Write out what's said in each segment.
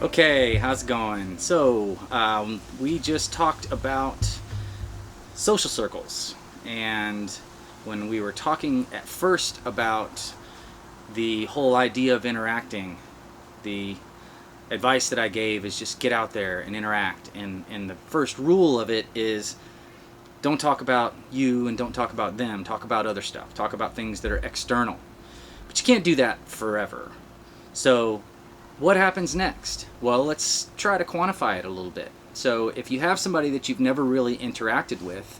Okay, how's it going? So, we just talked about social circles, and when we were talking at first about the whole idea of interacting, the advice that I gave is just get out there and interact. And the first rule of it is don't talk about you and don't talk about them. Talk about other stuff. Talk about things that are external. But you can't do that forever. So, what happens next? Well, let's try to quantify it a little bit. So, if you have somebody that you've never really interacted with,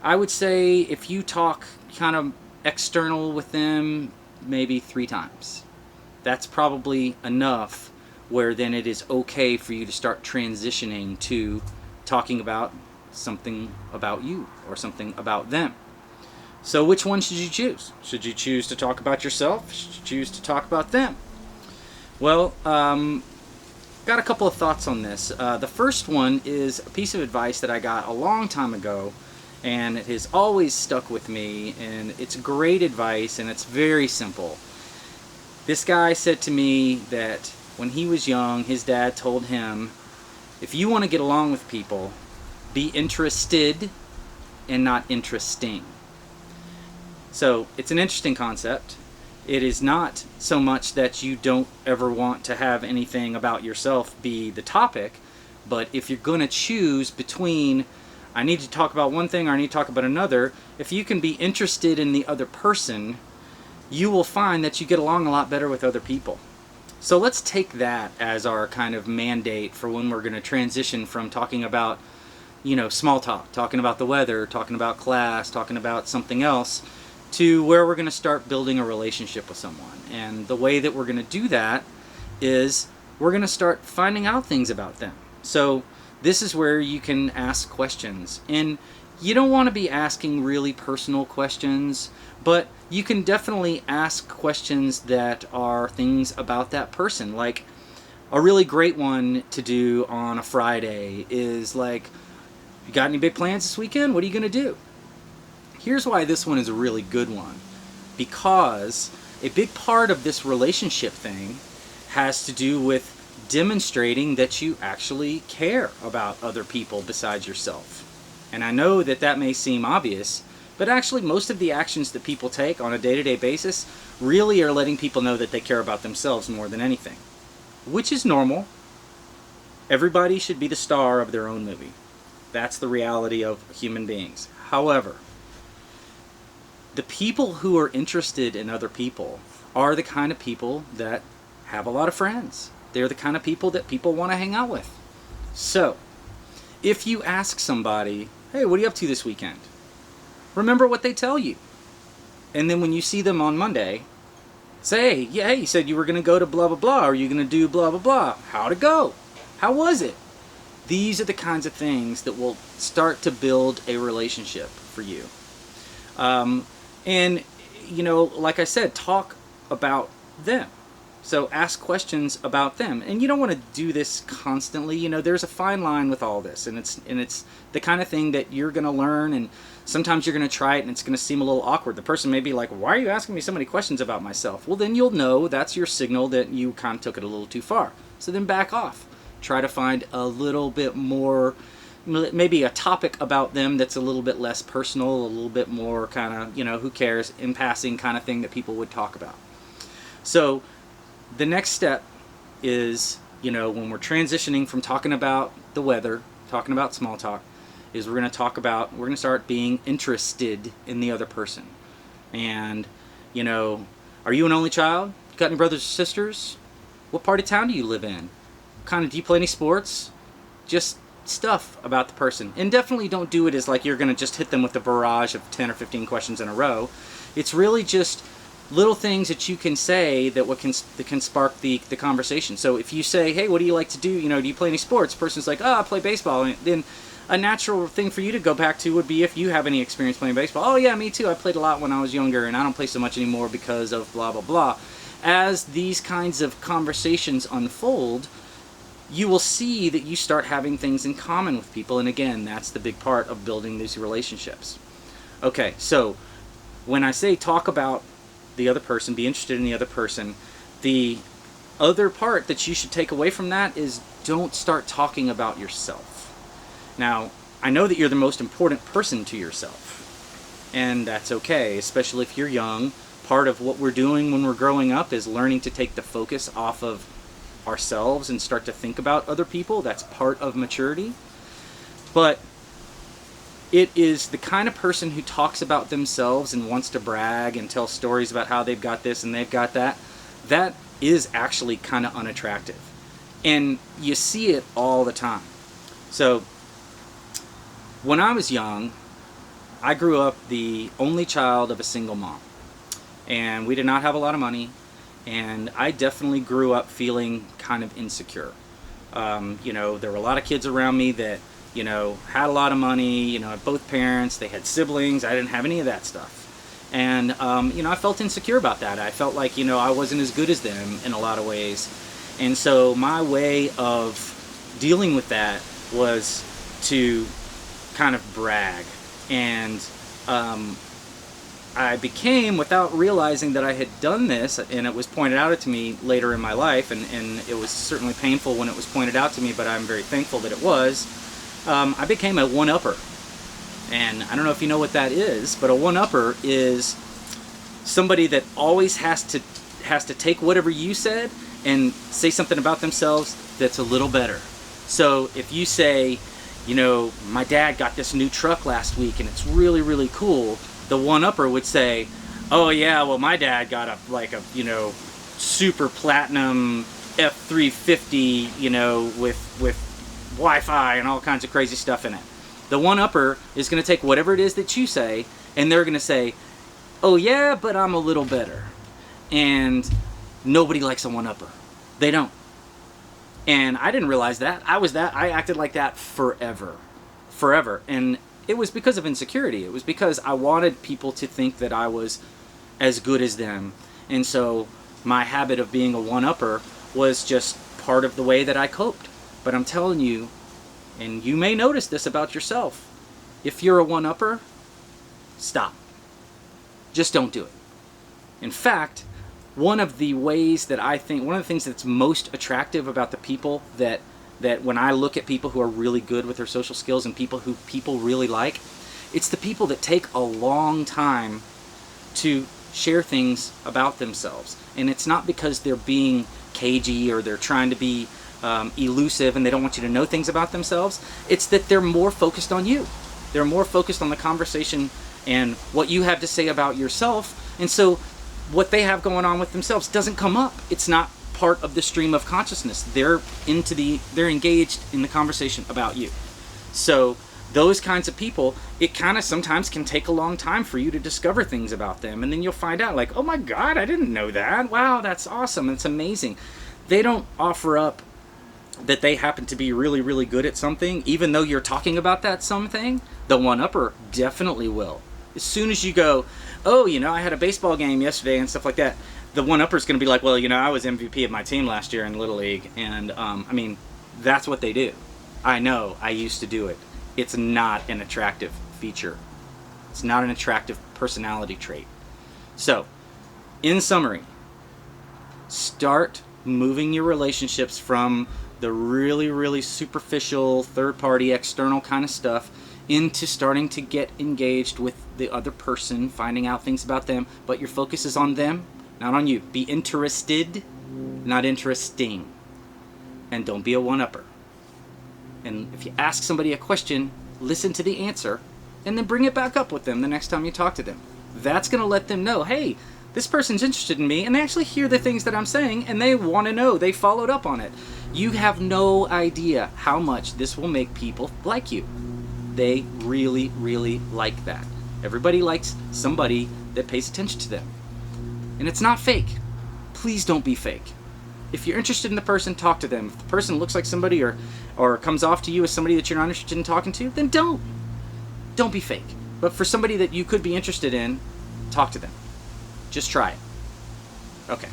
I would say if you talk kind of external with them maybe 3 times, that's probably enough where then it is okay for you to start transitioning to talking about something about you or something about them. So which one should you choose? Should you choose to talk about yourself? Should you choose to talk about them? Well, got a couple of thoughts on this. The first one is a piece of advice that I got a long time ago, and it has always stuck with me, and it's great advice, and it's very simple. This guy said to me that when he was young, his dad told him, if you want to get along with people, be interested and not interesting. So it's an interesting concept. It is not so much that you don't ever want to have anything about yourself be the topic, but if you're going to choose between I need to talk about one thing or I need to talk about another, if you can be interested in the other person, you will find that you get along a lot better with other people. So let's take that as our kind of mandate for when we're going to transition from talking about, small talk, talking about the weather, talking about class, talking about something else, to where we're going to start building a relationship with someone. And the way that we're going to do that is we're going to start finding out things about them. So this is where you can ask questions. And you don't want to be asking really personal questions, but you can definitely ask questions that are things about that person. Like a really great one to do on a Friday is like, you got any big plans this weekend? What are you going to do? Here's why this one is a really good one. Because a big part of this relationship thing has to do with demonstrating that you actually care about other people besides yourself. And I know that that may seem obvious, but actually most of the actions that people take on a day-to-day basis really are letting people know that they care about themselves more than anything. Which is normal. Everybody should be the star of their own movie. That's the reality of human beings. However, the people who are interested in other people are the kind of people that have a lot of friends. They're the kind of people that people want to hang out with. So, if you ask somebody, hey, what are you up to this weekend? Remember what they tell you. And then when you see them on Monday, say, yeah, hey, you said you were going to go to blah, blah, blah. Are you going to do blah, blah, blah? How'd it go? How was it? These are the kinds of things that will start to build a relationship for you. And, like I said, talk about them. So ask questions about them. And you don't want to do this constantly. There's a fine line with all this. And it's the kind of thing that you're going to learn. And sometimes you're going to try it and it's going to seem a little awkward. The person may be like, why are you asking me so many questions about myself? Well, then you'll know that's your signal that you kind of took it a little too far. So then back off. Try to find a little bit more, maybe a topic about them that's a little bit less personal, a little bit more kind of, who cares, in passing kind of thing that people would talk about. So the next step is, when we're transitioning from talking about the weather, talking about small talk, is we're going to start being interested in the other person. And, are you an only child? Got any brothers or sisters? What part of town do you live in? Do you play any sports? Just stuff about the person. And definitely don't do it as like you're going to just hit them with a barrage of 10 or 15 questions in a row. It's really just little things that you can say that can spark the conversation. So if you say, hey, what do you like to do? Do you play any sports? The person's like, oh, I play baseball. And then a natural thing for you to go back to would be if you have any experience playing baseball. Oh, yeah, me too. I played a lot when I was younger, and I don't play so much anymore because of blah, blah, blah. As these kinds of conversations unfold, you will see that you start having things in common with people. And again, that's the big part of building these relationships. Okay, so when I say talk about the other person, be interested in the other person, the other part that you should take away from that is don't start talking about yourself. Now, I know that you're the most important person to yourself, and that's okay, especially if you're young. Part of what we're doing when we're growing up is learning to take the focus off of ourselves and start to think about other people. That's part of maturity. But it is the kind of person who talks about themselves and wants to brag and tell stories about how they've got this and they've got that. That is actually kind of unattractive. And you see it all the time. So, when I was young, I grew up the only child of a single mom. And we did not have a lot of money. And I definitely grew up feeling kind of insecure. There were a lot of kids around me that, had a lot of money, had both parents, they had siblings. I didn't have any of that stuff. And, I felt insecure about that. I felt like, I wasn't as good as them in a lot of ways. And so my way of dealing with that was to kind of brag. And I became, without realizing that I had done this, and it was pointed out to me later in my life, and it was certainly painful when it was pointed out to me, but I'm very thankful that it was, I became a one-upper. And I don't know if you know what that is, but a one-upper is somebody that always has to take whatever you said and say something about themselves that's a little better. So if you say, my dad got this new truck last week and it's really, really cool, the one-upper would say, oh yeah, well my dad got a super platinum F350, with Wi-Fi and all kinds of crazy stuff in it. The one-upper is going to take whatever it is that you say, and they're going to say, oh yeah, but I'm a little better. And nobody likes a one-upper. They don't. And I didn't realize that. I acted like that forever. And it was because of insecurity. It was because I wanted people to think that I was as good as them. And so my habit of being a one-upper was just part of the way that I coped. But I'm telling you, and you may notice this about yourself, if you're a one-upper, stop. Just don't do it. In fact, one of the things that's most attractive about the people that when I look at people who are really good with their social skills and people who people really like, it's the people that take a long time to share things about themselves. And it's not because they're being cagey or they're trying to be elusive and they don't want you to know things about themselves. It's that they're more focused on you. They're more focused on the conversation and what you have to say about yourself. And so what they have going on with themselves doesn't come up. It's not part of the stream of consciousness. They're engaged in the conversation about you. So those kinds of people, it kind of sometimes can take a long time for you to discover things about them, and then you'll find out like, oh my God, I didn't know that. Wow, that's awesome. It's amazing. They don't offer up that they happen to be really, really good at something, even though you're talking about that something. The one-upper definitely will. As soon as you go, oh, I had a baseball game yesterday and stuff like that, the one-upper is going to be like, well, I was MVP of my team last year in Little League. And, that's what they do. I know. I used to do it. It's not an attractive feature. It's not an attractive personality trait. So, in summary, start moving your relationships from the really, really superficial, third-party, external kind of stuff into starting to get engaged with the other person, finding out things about them, but your focus is on them, not on you. Be interested, not interesting. And don't be a one-upper. And if you ask somebody a question, listen to the answer, and then bring it back up with them the next time you talk to them. That's going to let them know, hey, this person's interested in me, and they actually hear the things that I'm saying, and they want to know. They followed up on it. You have no idea how much this will make people like you. They really, really like that. Everybody likes somebody that pays attention to them. And it's not fake. Please don't be fake. If you're interested in the person, talk to them. If the person looks like somebody or comes off to you as somebody that you're not interested in talking to, then don't. Don't be fake. But for somebody that you could be interested in, talk to them. Just try it. Okay.